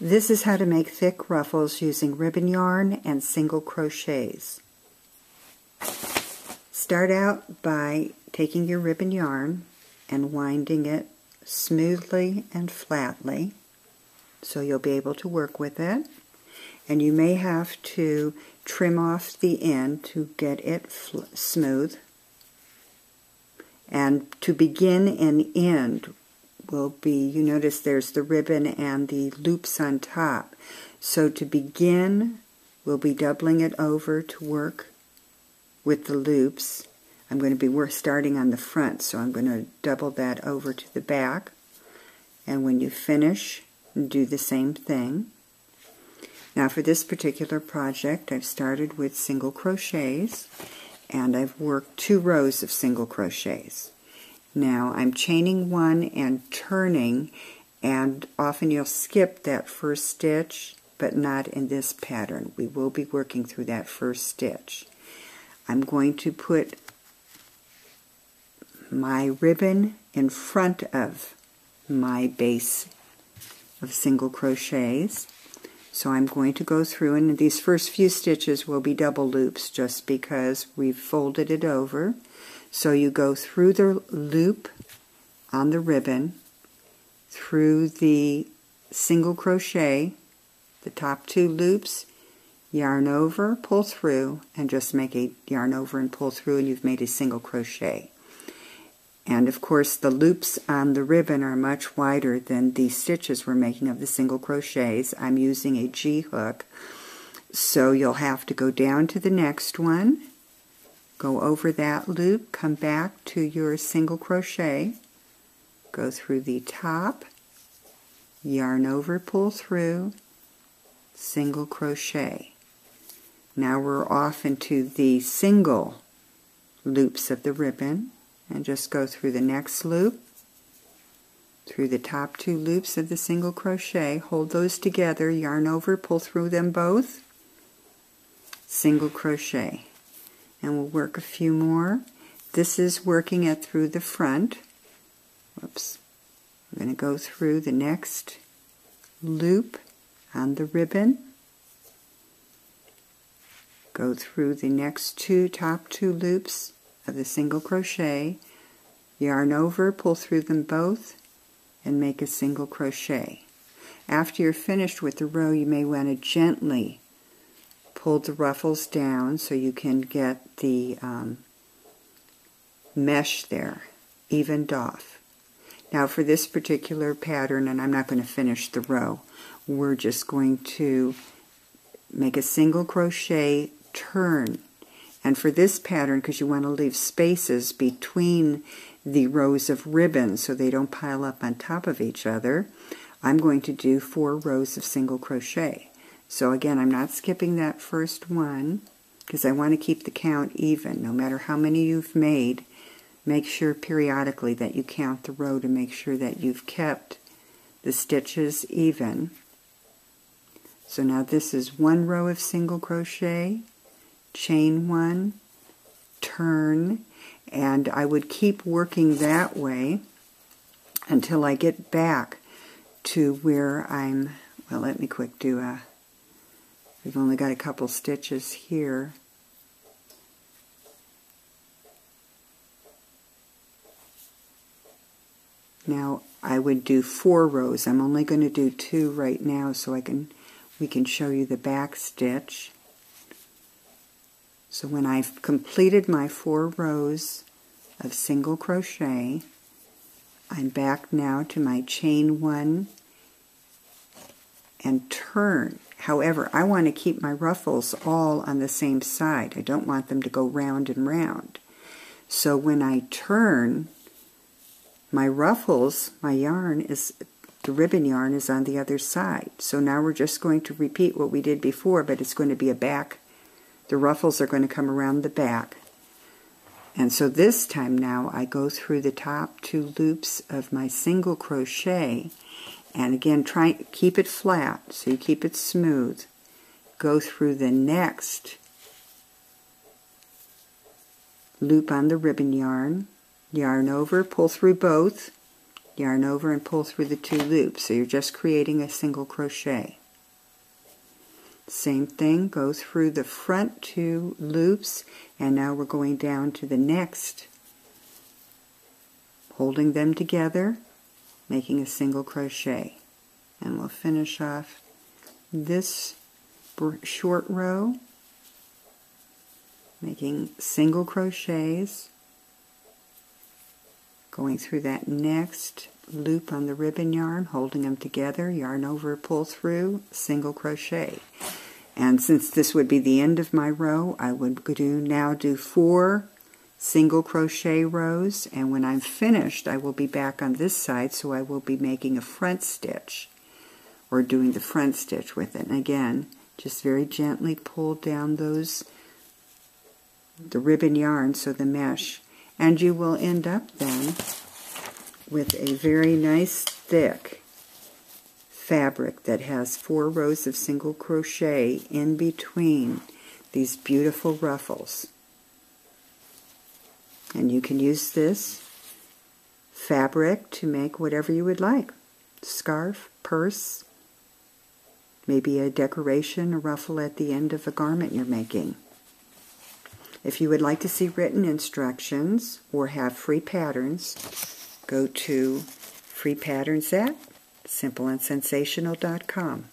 This is how to make thick ruffles using ribbon yarn and single crochets. Start out by taking your ribbon yarn and winding it smoothly and flatly so you'll be able to work with it. And you may have to trim off the end to get it smooth. And to begin and end will be, you notice there's the ribbon and the loops on top. So to begin, we'll be doubling it over to work with the loops. I'm going to be starting on the front, so I'm going to double that over to the back. And when you finish, do the same thing. Now for this particular project, I've started with single crochets, and I've worked 2 rows of single crochets. Now I'm chaining one and turning, and often you'll skip that first stitch, but not in this pattern. We will be working through that first stitch. I'm going to put my ribbon in front of my base of single crochets. So I'm going to go through, and these first few stitches will be double loops just because we've folded it over. So you go through the loop on the ribbon, through the single crochet, the top 2 loops, yarn over, pull through, and just make a yarn over and pull through, and you've made a single crochet. And of course the loops on the ribbon are much wider than the stitches we're making of the single crochets. I'm using a G hook, so you'll have to go down to the next one, go over that loop, come back to your single crochet, go through the top, yarn over, pull through, single crochet. Now we're off into the single loops of the ribbon, and just go through the next loop, through the top 2 loops of the single crochet, hold those together, yarn over, pull through them both, single crochet. And we'll work a few more. This is working it through the front. Whoops. I'm going to go through the next loop on the ribbon, go through the next top 2 loops of the single crochet, yarn over, pull through them both, and make a single crochet. After you're finished with the row, you may want to gently pull the ruffles down so you can get the mesh there evened off. Now for this particular pattern, and I'm not going to finish the row, we're just going to make a single crochet, turn. And for this pattern, because you want to leave spaces between the rows of ribbon so they don't pile up on top of each other, I'm going to do 4 rows of single crochet. So again, I'm not skipping that first one because I want to keep the count even. No matter how many you've made, make sure periodically that you count the row to make sure that you've kept the stitches even. So now this is 1 row of single crochet, chain 1, turn, and I would keep working that way until I get back to where I'm, well, let me quick do a, we've only got a couple stitches here. Now I would do 4 rows. I'm only going to do 2 right now so we can show you the back stitch. So when I've completed my 4 rows of single crochet, I'm back now to my chain 1 and turn. However, I want to keep my ruffles all on the same side. I don't want them to go round and round. So when I turn, my ruffles, my yarn is, the ribbon yarn is on the other side. So now we're just going to repeat what we did before, but it's going to be a back. The ruffles are going to come around the back. And so this time now I go through the top 2 loops of my single crochet, and again keep it flat so you keep it smooth. Go through the next loop on the ribbon yarn, yarn over, pull through both, yarn over and pull through the 2 loops. So you're just creating a single crochet. Same thing, go through the front 2 loops, and now we're going down to the next, holding them together, making a single crochet. And we'll finish off this short row, making single crochets, going through that next loop on the ribbon yarn, holding them together, yarn over, pull through, single crochet. And since this would be the end of my row, I would now do 4 single crochet rows, and when I'm finished I will be back on this side, so I will be making a front stitch, or doing the front stitch with it. And again, just very gently pull down the ribbon yarn, so the mesh, and you will end up then with a very nice thick fabric that has 4 rows of single crochet in between these beautiful ruffles. And you can use this fabric to make whatever you would like. Scarf, purse, maybe a decoration, a ruffle at the end of a garment you're making. If you would like to see written instructions or have free patterns, go to free patterns at simpleandsensational.com.